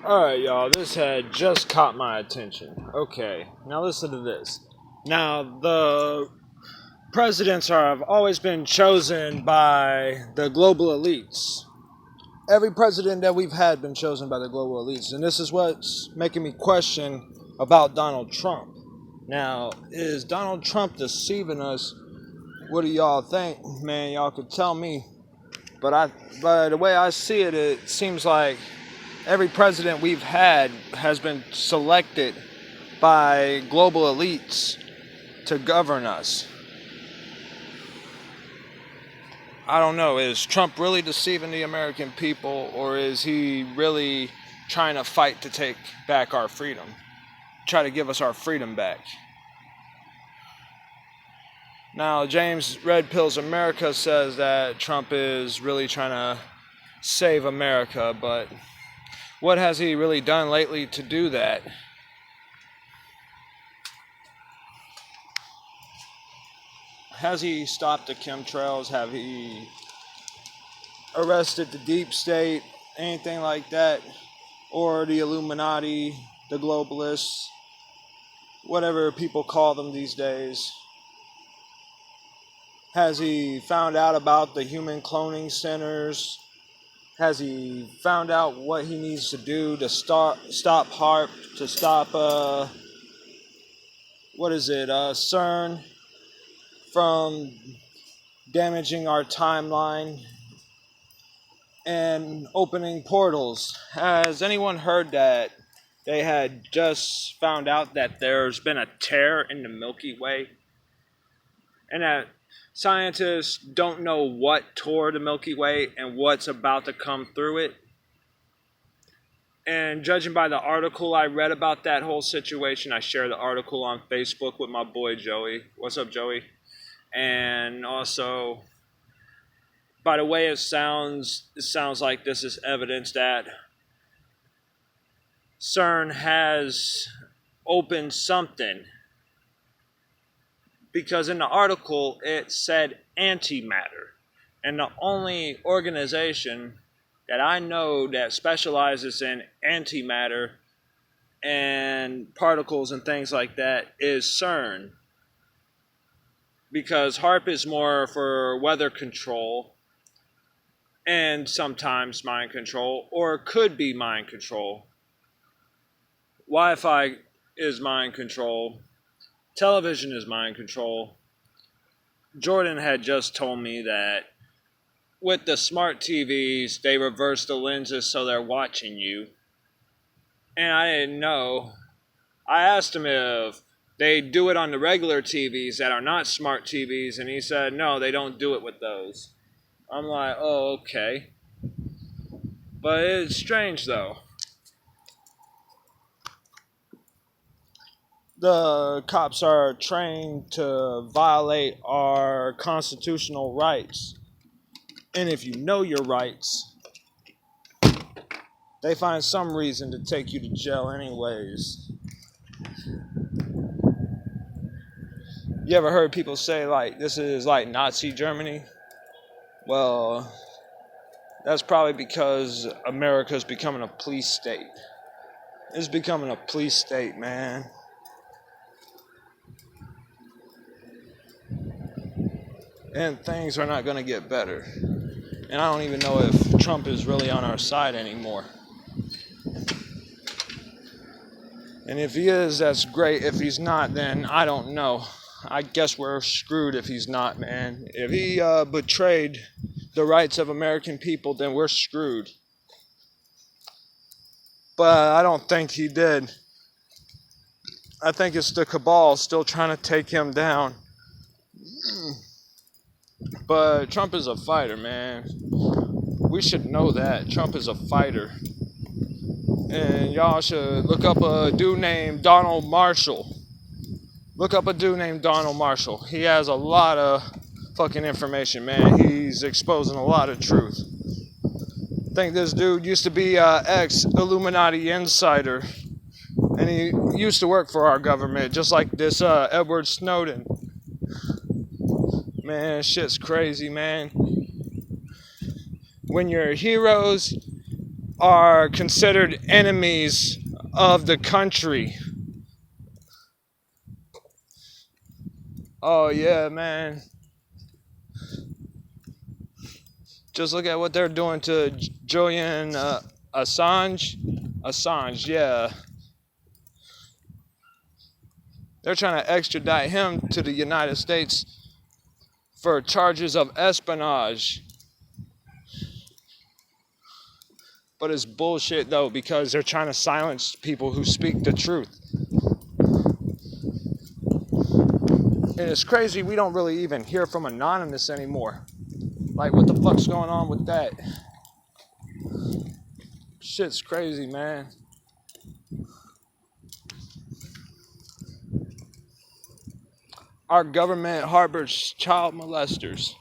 Alright, y'all, this had just caught my attention. Okay, now listen to this. Now, the presidents have always been chosen by the global elites. Every president that we've had been chosen by the global elites. And this is what's making me question about Donald Trump. Now, is Donald Trump deceiving us? What do y'all think? Man, y'all could tell me. But the way I see it, it seems like every president we've had has been selected by global elites to govern us. I don't know, is Trump really deceiving the American people, or is he really trying to fight to take back our freedom? Try to give us our freedom back. Now, James Red Pills America says that Trump is really trying to save America, but what has he really done lately to do that? Has he stopped the chemtrails? Have he arrested the deep state? Anything like that? Or the Illuminati, the globalists, whatever people call them these days? Has he found out about the human cloning centers? Has he found out what he needs to do to stop HARP, to stop, CERN from damaging our timeline and opening portals? Has anyone heard that they had just found out that there's been a tear in the Milky Way? And that scientists don't know what tore the Milky Way and what's about to come through it. And judging by the article I read about that whole situation, I shared the article on Facebook with my boy Joey. What's up, Joey? And also, by the way it sounds like this is evidence that CERN has opened something. Because in the article, it said antimatter. And the only organization that I know that specializes in antimatter and particles and things like that is CERN. Because HARP is more for weather control and sometimes mind control, or could be mind control. Wi-Fi is mind control. Television is mind control. Jordan had just told me that with the smart TVs, they reverse the lenses so they're watching you. And I didn't know. I asked him if they do it on the regular TVs that are not smart TVs, and he said, no, they don't do it with those. I'm like, oh, okay. But it's strange, though. The cops are trained to violate our constitutional rights. And if you know your rights, they find some reason to take you to jail anyways. You ever heard people say, like, this is like Nazi Germany? Well, that's probably because America's becoming a police state. It's becoming a police state, man. And things are not going to get better. And I don't even know if Trump is really on our side anymore. And if he is, that's great. If he's not, then I don't know. I guess we're screwed if he's not, man. If he betrayed the rights of American people, then we're screwed. But I don't think he did. I think it's the cabal still trying to take him down. But Trump is a fighter, man. We should know that. Trump is a fighter. And y'all should look up a dude named Donald Marshall. Look up a dude named Donald Marshall. He has a lot of fucking information, man. He's exposing a lot of truth. I think this dude used to be an ex-Illuminati insider. And he used to work for our government, just like this Edward Snowden. Man, shit's crazy, man. When your heroes are considered enemies of the country. Oh yeah, man. Just look at what they're doing to Julian Assange. Assange, yeah. They're trying to extradite him to the United States for charges of espionage. But it's bullshit though, because they're trying to silence people who speak the truth. And it's crazy, we don't really even hear from Anonymous anymore. Like, what the fuck's going on with that? Shit's crazy, man. Our government harbors child molesters.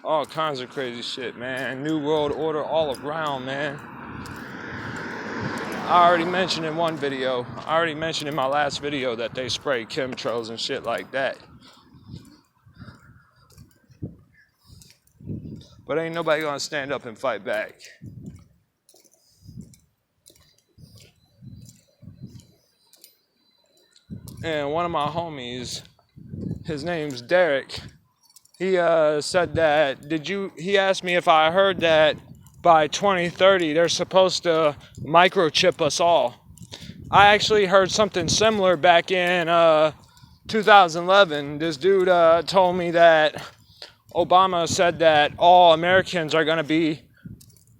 All kinds of crazy shit, man. New world order all around, man. I already mentioned in one video, I already mentioned in my last video that they spray chemtrails and shit like that. But ain't nobody gonna stand up and fight back. And one of my homies, his name's Derek, he said that, he asked me if I heard that by 2030 they're supposed to microchip us all. I actually heard something similar back in 2011. This dude told me that Obama said that all Americans are going to be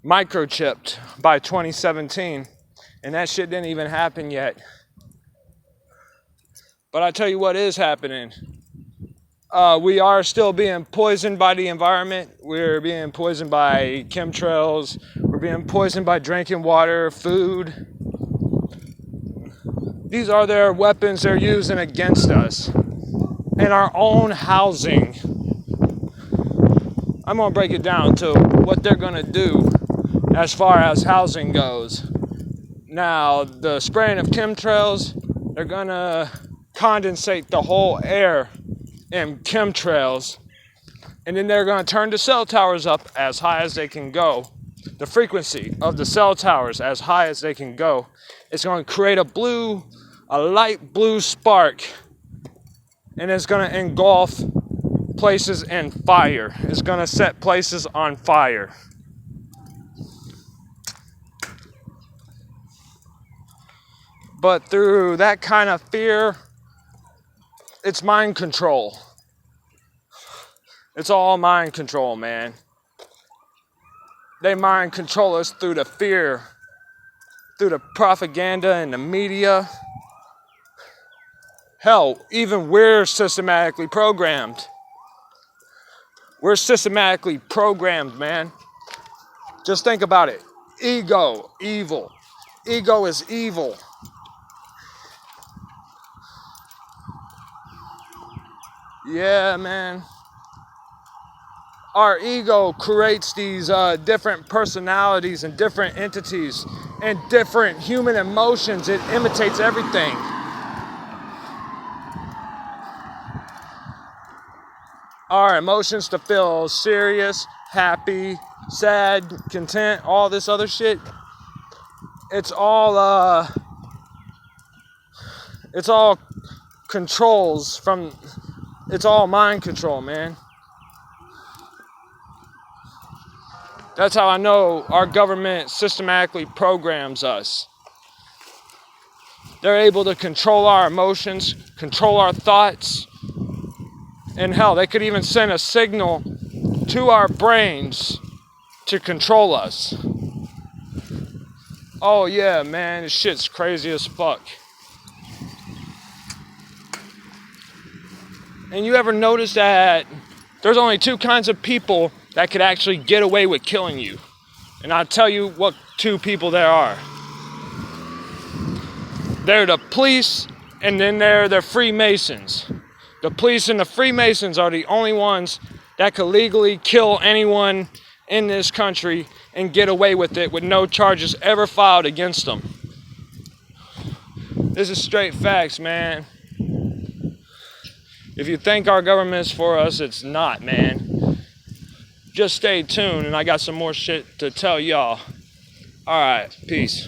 microchipped by 2017, and that shit didn't even happen yet. But I tell you what is happening. We are still being poisoned by the environment. We're being poisoned by chemtrails. We're being poisoned by drinking water, food. These are their weapons they're using against us. And our own housing. I'm going to break it down to what they're going to do as far as housing goes. Now, the spraying of chemtrails, they're going to condensate the whole air in chemtrails, and then they're going to turn the cell towers up as high as they can go. The frequency of the cell towers as high as they can go. It's going to create a light blue spark, and it's going to engulf places in fire. It's going to set places on fire. But through that kind of fear, it's mind control. It's all mind control, man. They mind control us through the fear, through the propaganda and the media. Hell, even we're systematically programmed. We're systematically programmed, man. Just think about it. Ego, evil. Ego is evil. Yeah, man. Our ego creates these different personalities and different entities and different human emotions. It imitates everything. Our emotions to feel serious, happy, sad, content, all this other shit. It's all controls from. It's all mind control, man. That's how I know our government systematically programs us. They're able to control our emotions, control our thoughts, and hell, they could even send a signal to our brains to control us. Oh yeah, man, this shit's crazy as fuck. And you ever notice that there's only two kinds of people that could actually get away with killing you? And I'll tell you what two people there are. They're the police, and then they're the Freemasons. The police and the Freemasons are the only ones that could legally kill anyone in this country and get away with it with no charges ever filed against them. This is straight facts, man. If you think our government's for us, it's not, man. just stay tuned, and I got some more shit to tell y'all. Alright, peace.